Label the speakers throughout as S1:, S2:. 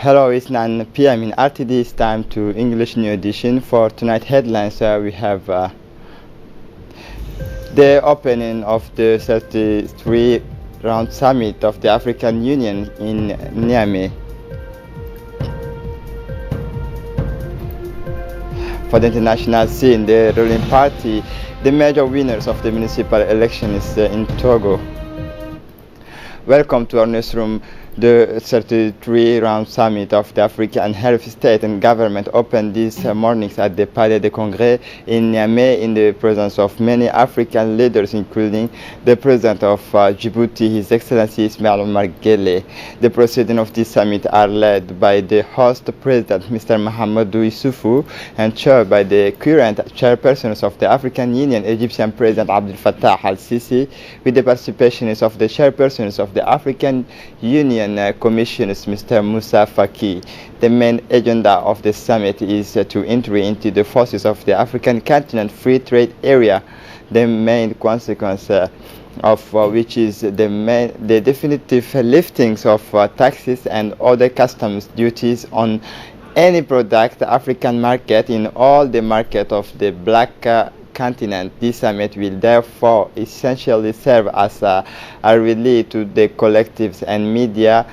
S1: Hello, it's 9 p.m. in RTD. It's time to English New Edition. For tonight headlines, we have the opening of the 33 round summit of the African Union in Niamey. For the international scene, the ruling party, the major winners of the municipal election is in Togo. Welcome to our newsroom. The 33 round summit of the African head state and government opened this morning at the Palais de Congrès in Niamey in the presence of many African leaders, including the president of Djibouti, His Excellency Ismail Omar Guelleh. The proceedings of this summit are led by the host president, Mr. Mahamadou Issoufou, and chaired by the current chairpersons of the African Union, Egyptian President Abdel Fattah al-Sisi, with the participation of the chairpersons of the African Union Commissioners, Mr. Moussa Faki. The main agenda of the summit is to entry into the forces of the African continent free trade area, the main consequence of which is the definitive liftings of taxes and other customs duties on any product African market in all the market of the black continent. This summit will therefore essentially serve as a relay to the collectives and media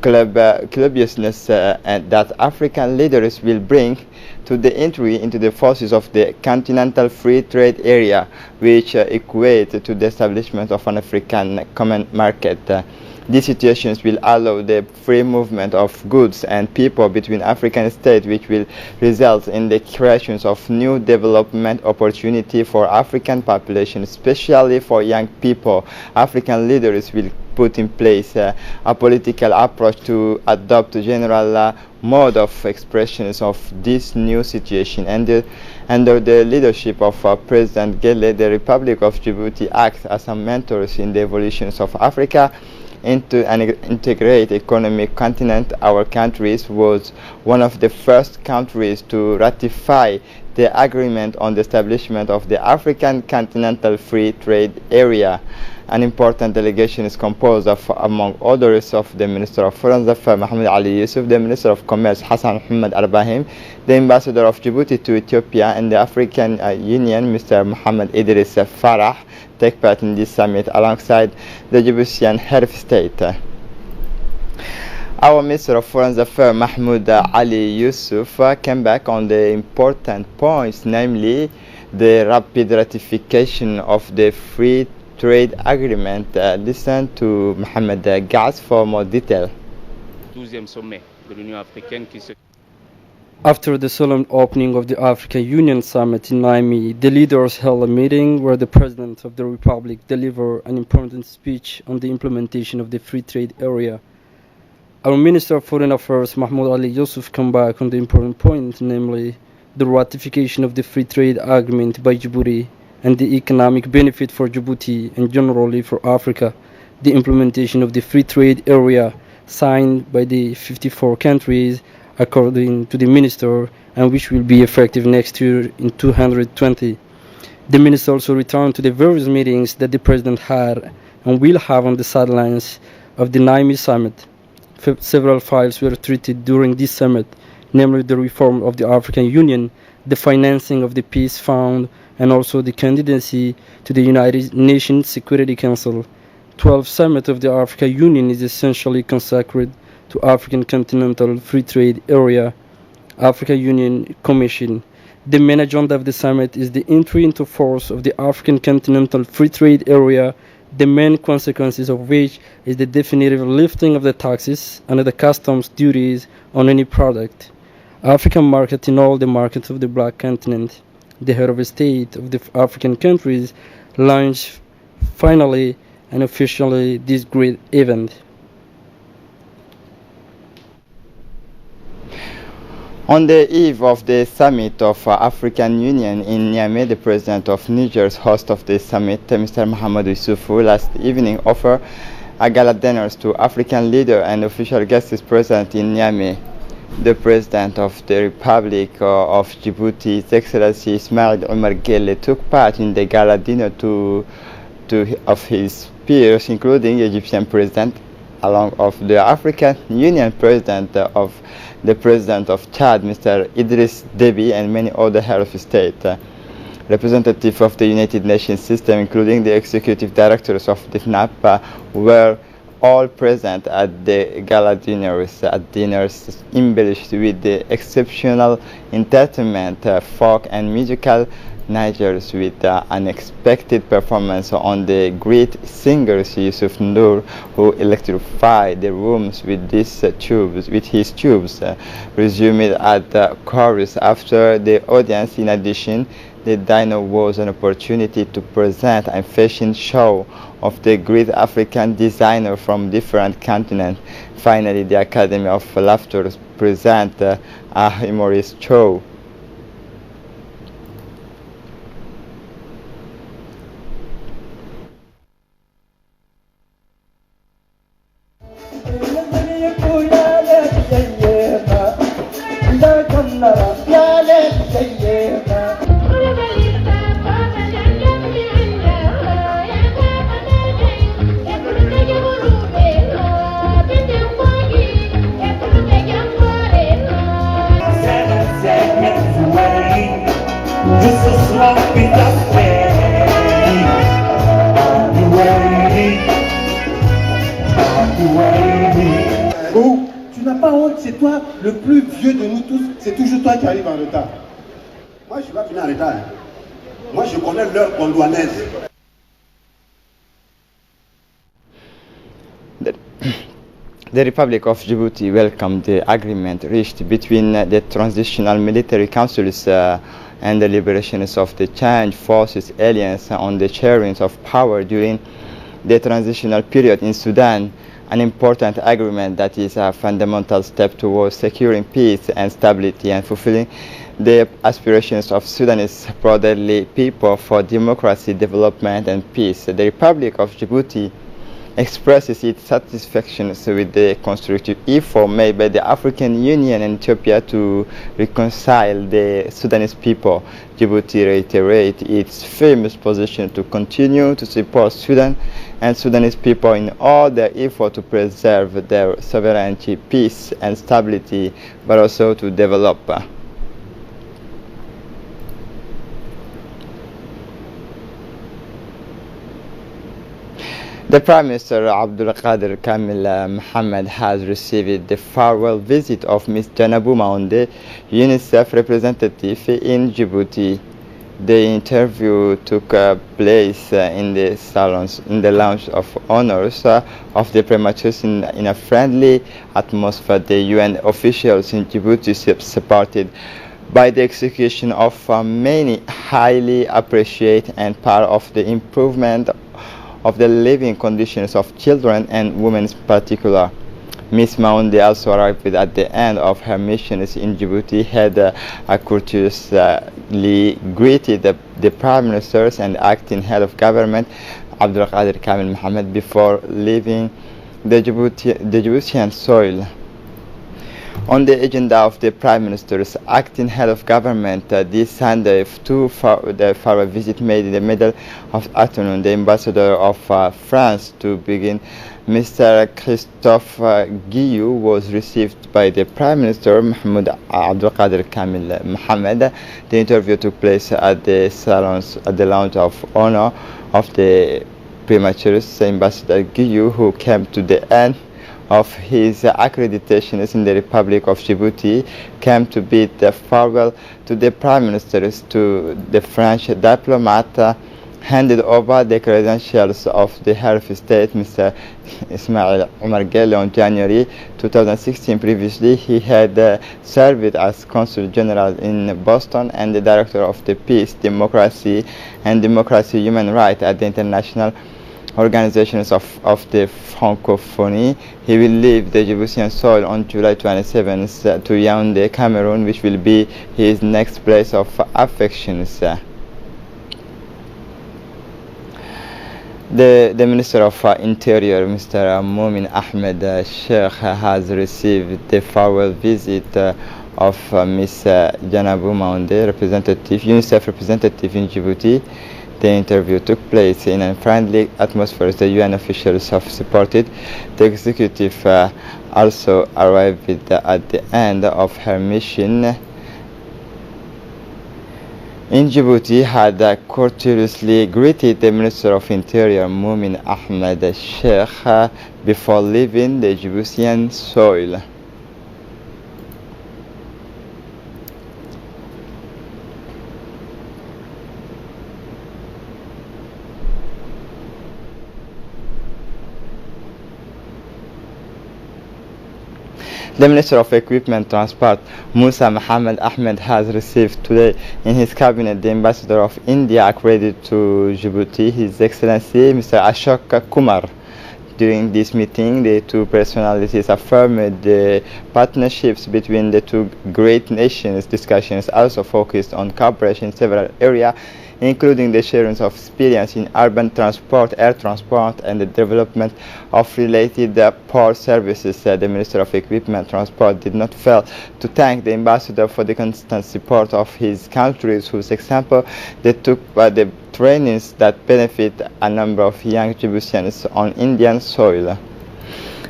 S1: clubiousness and that African leaders will bring to the entry into the forces of the continental free trade area, which equate to the establishment of an African common market. These situations will allow the free movement of goods and people between African states, which will result in the creation of new development opportunity for African population, especially for young people. African leaders will put in place a political approach to adopt a general mode of expressions of this new situation. And under the leadership of President Guelleh, the Republic of Djibouti acts as a mentor in the evolutions of Africa into an integrated economic continent. Our country was one of the first countries to ratify the agreement on the establishment of the African Continental Free Trade Area. An important delegation is composed of, among others, of the Minister of Foreign Affairs Mahmoud Ali Yusuf, the Minister of Commerce Hassan Muhammad Arbahim, the Ambassador of Djibouti to Ethiopia, and the African Union Mr. Mohammed Idris Farah take part in this summit alongside the Djiboutian head of state. Our Minister of Foreign Affairs Mahmoud Ali Yusuf came back on the important points, namely the rapid ratification of the free trade agreement. Listen to Mohamed Gaz for more detail.
S2: 12e sommet de l'Union africaine qui se
S3: After the solemn opening of the African Union Summit in Niamey, the leaders held a meeting where the President of the Republic delivered an important speech on the implementation of the free trade area. Our Minister of Foreign Affairs, Mahmoud Ali Yusuf, came back on the important point, namely the ratification of the free trade agreement by Djibouti and the economic benefit for Djibouti and generally for Africa, the implementation of the free trade area signed by the 54 countries according to the minister, and which will be effective next year in 2020. The minister also returned to the various meetings that the president had and will have on the sidelines of the Niamey summit. Several files were treated during this summit, namely the reform of the African Union, the financing of the Peace Fund, and also the candidacy to the United Nations Security Council. 12th Summit of the African Union is essentially consacrated to African Continental Free Trade Area, African Union Commission. The main agenda of the summit is the entry into force of the African Continental Free Trade Area, the main consequences of which is the definitive lifting of the taxes and the customs duties on any product. African market in all the markets of the Black Continent. The head of state of the African countries launched finally and officially this great event.
S1: On the eve of the summit of African Union in Niamey, the president of Niger's host of the summit, Mr. Mahamadou Issoufou, last evening offered a gala dinner to African leaders and official guests present in Niamey. The president of the Republic of Djibouti, His Excellency Ismail Omar Guelleh, took part in the gala dinner of his peers, including Egyptian President along of the African Union President of Chad, Mr. Idriss Deby, and many other heads of state. Representatives of the United Nations system, including the executive directors of the FNAP, were all present at the gala dinners, embellished with the exceptional entertainment, folk and musical Nigers with unexpected performance on the great singer Yusuf Noor, who electrified the rooms with his tubes, resumed at the chorus after the audience. In addition, the dinner was an opportunity to present a fashion show of the great African designers from different continents. Finally, the Academy of Laughter present a humorous show.
S4: Oh, tu n'as pas honte, c'est toi le plus vieux de nous tous, c'est toujours toi qui arrives en retard.
S5: Moi, je ne suis pas venu en retard. Moi, je connais l'heure gondouanaise.
S1: The Republic of Djibouti welcomed the agreement reached between the Transitional Military Councils and the Liberations of the Change Forces Alliance on the sharing of power during the transitional period in Sudan, an important agreement that is a fundamental step towards securing peace and stability and fulfilling the aspirations of Sudanese brotherly people for democracy, development and peace. The Republic of Djibouti expresses its satisfaction with the constructive effort made by the African Union and Ethiopia to reconcile the Sudanese people. Djibouti reiterates its firm position to continue to support Sudan and Sudanese people in all their effort to preserve their sovereignty, peace and stability, but also to develop. The Prime Minister Abdul Qadir Kamil Mohammed has received the farewell visit of Ms. Janabu Maunde, UNICEF representative in Djibouti. The interview took place in the lounge of honors of the prematures in a friendly atmosphere. The UN officials in Djibouti supported by the execution of many highly appreciate and part of the improvement of the living conditions of children and women in particular. Ms. Maunde also arrived at the end of her missions in Djibouti, had courteously greeted the Prime Ministers and acting head of government, Abdul Qadir Kamil Mohammed, before leaving the Djiboutian soil. On the agenda of the Prime Minister's acting head of government this Sunday, the farewell visit made in the middle of afternoon. The ambassador of France to begin, Mr. Christophe Guillou, was received by the Prime Minister Mahmoud Abdul Qadir Kamil Mohammed. The interview took place at the lounge of honor of the prematures. Ambassador Guillou, who came to the end of his accreditations in the Republic of Djibouti, came to bid farewell to the Prime Ministers. To the French diplomat handed over the credentials of the head of state, Mr. Ismail Omar Guelleh, on January 2016. Previously, he had served as Consul General in Boston and the Director of the Peace, Democracy Human Rights at the International Organizations of the Francophonie. He will leave the Djiboutian soil on July 27th to Yaoundé, Cameroon, which will be his next place of affections. The Minister of Interior, Mr. Moumin Ahmed Sheikh, has received the farewell visit of Ms. Janabu Maunde, UNICEF representative in Djibouti. The interview took place in a friendly atmosphere. The UN officials have supported. The executive also arrived at the end of her mission in Djibouti, had courteously greeted the Minister of Interior Moumin Ahmed Sheikh before leaving the Djiboutian soil. The Minister of Equipment Transport, Musa Mohammed Ahmed, has received today in his cabinet the Ambassador of India accredited to Djibouti, His Excellency Mr. Ashok Kumar. During this meeting, the two personalities affirmed the partnerships between the two great nations. Discussions also focused on cooperation in several areas, including the sharing of experience in urban transport, air transport, and the development of related port services. The Minister of Equipment Transport did not fail to thank the ambassador for the constant support of his countries, whose example they took by the trainings that benefit a number of young Djiboutians on Indian soil.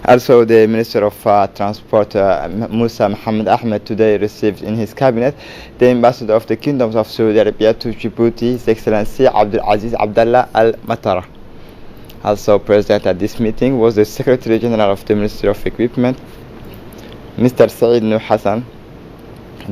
S1: Also, the Minister of Transport, Musa Mohammed Ahmed, today received in his cabinet the Ambassador of the Kingdoms of Saudi Arabia to Djibouti, His Excellency Abdul Aziz Abdallah Al Matara. Also present at this meeting was the Secretary General of the Ministry of Equipment, Mr. Saeed Nur Hassan.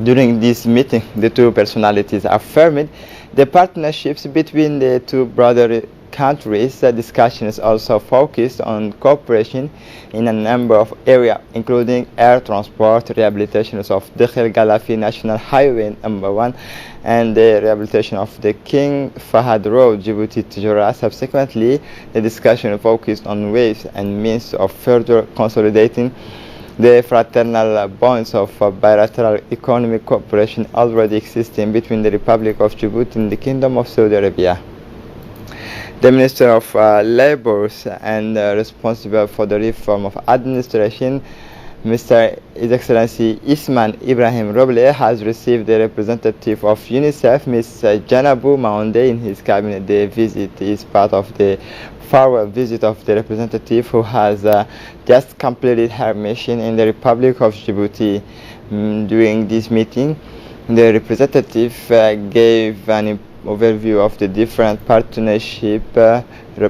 S1: During this meeting, the two personalities affirmed the partnerships between the two brother countries. Discussions also focused on cooperation in a number of areas, including air transport, rehabilitation of Dekhel Galafi National Highway number 1, and the rehabilitation of the King Fahad Road, Djibouti Tijora. Subsequently, the discussion focused on ways and means of further consolidating the fraternal bonds of bilateral economic cooperation already existing between the Republic of Djibouti and the Kingdom of Saudi Arabia. The Minister of Labor and responsible for the reform of administration, Mr. His Excellency Isman Ibrahim Roble, has received the representative of UNICEF, Ms. Janabu Maonde, in his cabinet. The visit is part of the farewell visit of the representative who has just completed her mission in the Republic of Djibouti. During this meeting, the representative gave an overview of the different partnership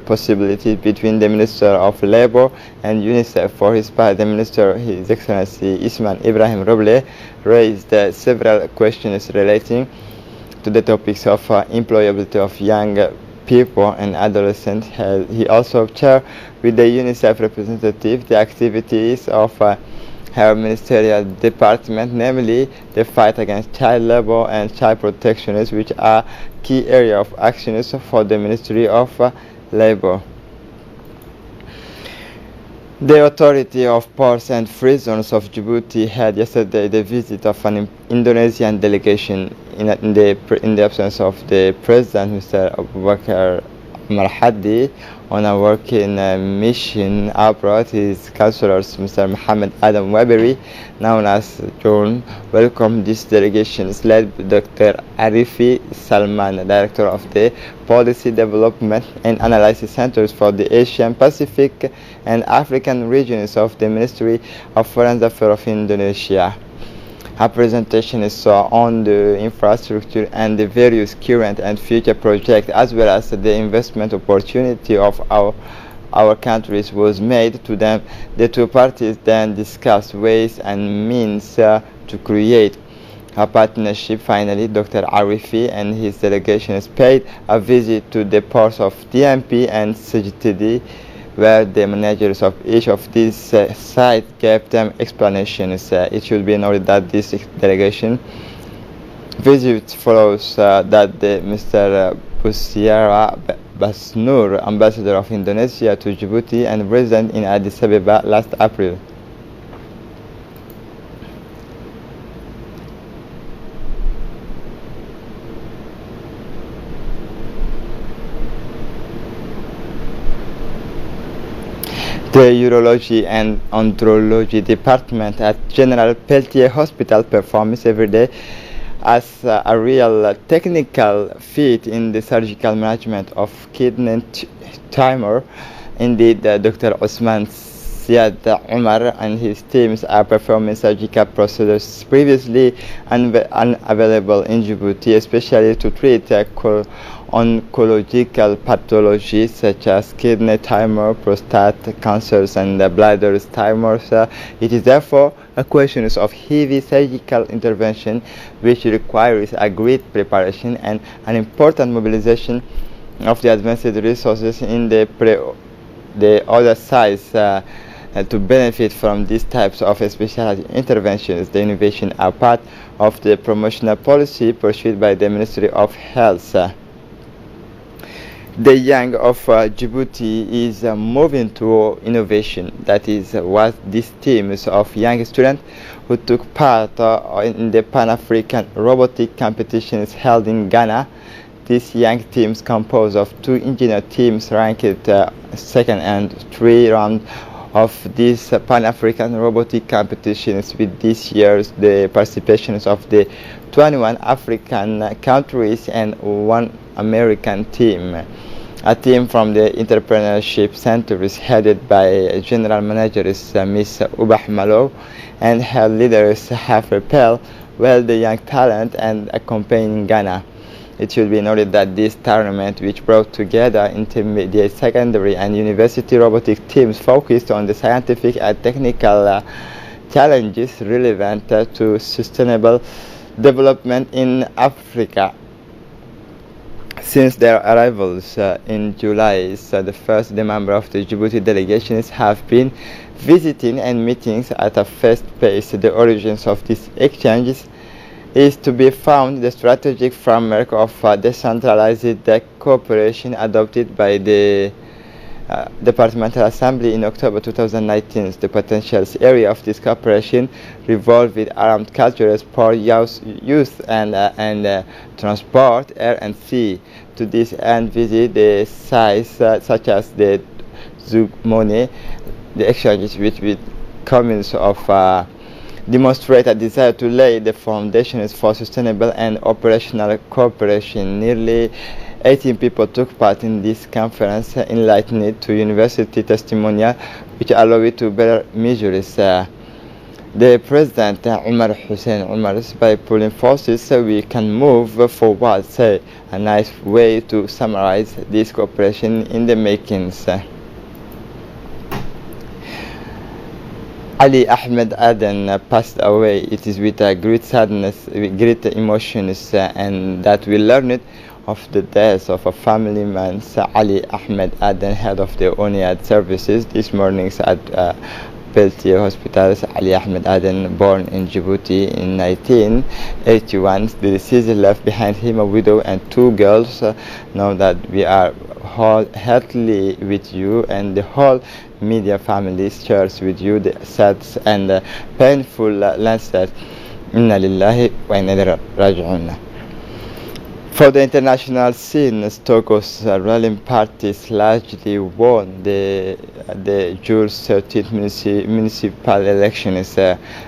S1: possibilities between the Minister of Labor and UNICEF. For his part, the Minister, His Excellency Isman Ibrahim Roble, raised several questions relating to the topics of employability of young people and adolescents. He also chaired with the UNICEF representative the activities of her ministerial department, namely the fight against child labor and child protection, which are key area of actions for the Ministry of Labor. The Authority of Ports and Free Zones of Djibouti had yesterday the visit of an Indonesian delegation in the absence of the President, Mr. Abubakar Marhadi, on a working mission abroad. His counselors, Mr. Mohammed Adam Waberi, known as John, welcomed this delegation, led by Dr. Arifi Salman, Director of the Policy Development and Analysis Centers for the Asian, Pacific, and African regions of the Ministry of Foreign Affairs of Indonesia. Her presentation is on the infrastructure and the various current and future projects, as well as the investment opportunity of our countries was made to them. The two parties then discussed ways and means to create a partnership. Finally, Dr. Arifi and his delegations paid a visit to the ports of DMP and CGTD, where the managers of each of these sites gave them explanations. It should be noted that this delegation visit follows that the Mr. Busiara Basnur, Ambassador of Indonesia to Djibouti and resident in Addis Ababa last April. The Urology and Andrology Department at General Peltier Hospital performs every day as a real technical feat in the surgical management of kidney tumor. Indeed, Dr. Osman Siad Umar and his teams are performing surgical procedures previously unavailable in Djibouti, especially to treat oncological pathologies such as kidney tumor, prostate cancers, and bladder tumors. It is therefore a question of heavy surgical intervention which requires a great preparation and an important mobilization of the advanced resources in the other sides to benefit from these types of specialty interventions. The innovation are part of the promotional policy pursued by the Ministry of Health. The young of Djibouti is moving to innovation. That is what these teams of young students who took part in the Pan-African robotic competitions held in Ghana. These young teams composed of 2 engineer teams ranked second and 3 rounds of these Pan-African robotic competitions, with this year's the participations of the 21 African countries and 1 American team. A team from the Entrepreneurship Center is headed by General Manager Miss Ubah Malo, and her leaders have repelled well the young talent and accompanying Ghana. It should be noted that this tournament, which brought together intermediate, secondary, and university robotic teams, focused on the scientific and technical challenges relevant to sustainable development in Africa. Since their arrivals in July, the first members of the Djibouti delegations have been visiting and meetings at a fast pace. The origins of these exchanges is to be found the strategic framework of decentralized cooperation adopted by the Departmental Assembly in October 2019. The potential area of this cooperation revolved around culture, sport, youth, and transport, air and sea. To this end, visit the sites such as the Zugmone, the exchanges with communes of demonstrate a desire to lay the foundations for sustainable and operational cooperation. Nearly 18 people took part in this conference, enlightened to university testimonial, which allow it to better measure the President Umar Hussein Umar. By pooling forces, we can move forward. A nice way to summarize this cooperation in the makings. Ali Ahmed Aden passed away. It is with great sadness, with great emotions, and that we learned of the death of a family man, Ali Ahmed Aden, head of the ONIAD services, this morning at Beltia Hospital. Ali Ahmed Aden, born in Djibouti in 1981. The deceased left behind him a widow and 2 girls. Now that we are wholeheartedly with you, and the whole media family shares with you the sad and painful landslide. Inna lillahi wa inna ilayhi raji'un. For the international scene, Togo's ruling parties largely won the June 13th municipal elections,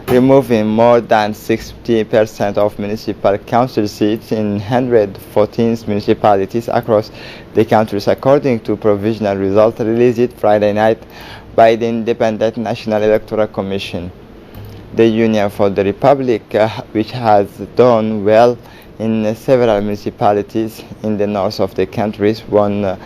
S1: removing more than 60% of municipal council seats in 114 municipalities across the countries, according to provisional results released Friday night by the Independent National Electoral Commission. The Union for the Republic, which has done well in several municipalities in the north of the countries, won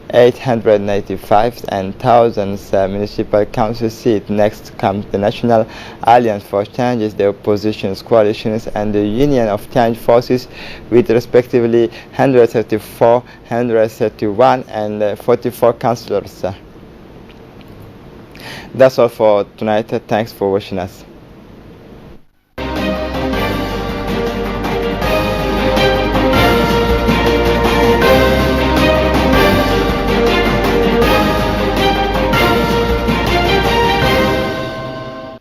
S1: 895 and thousands municipal council seats. Next comes the National Alliance for Changes, the opposition's coalitions, and the Union of Change Forces, with respectively 134, 131, and 44 councillors. That's all for tonight. Thanks for watching us.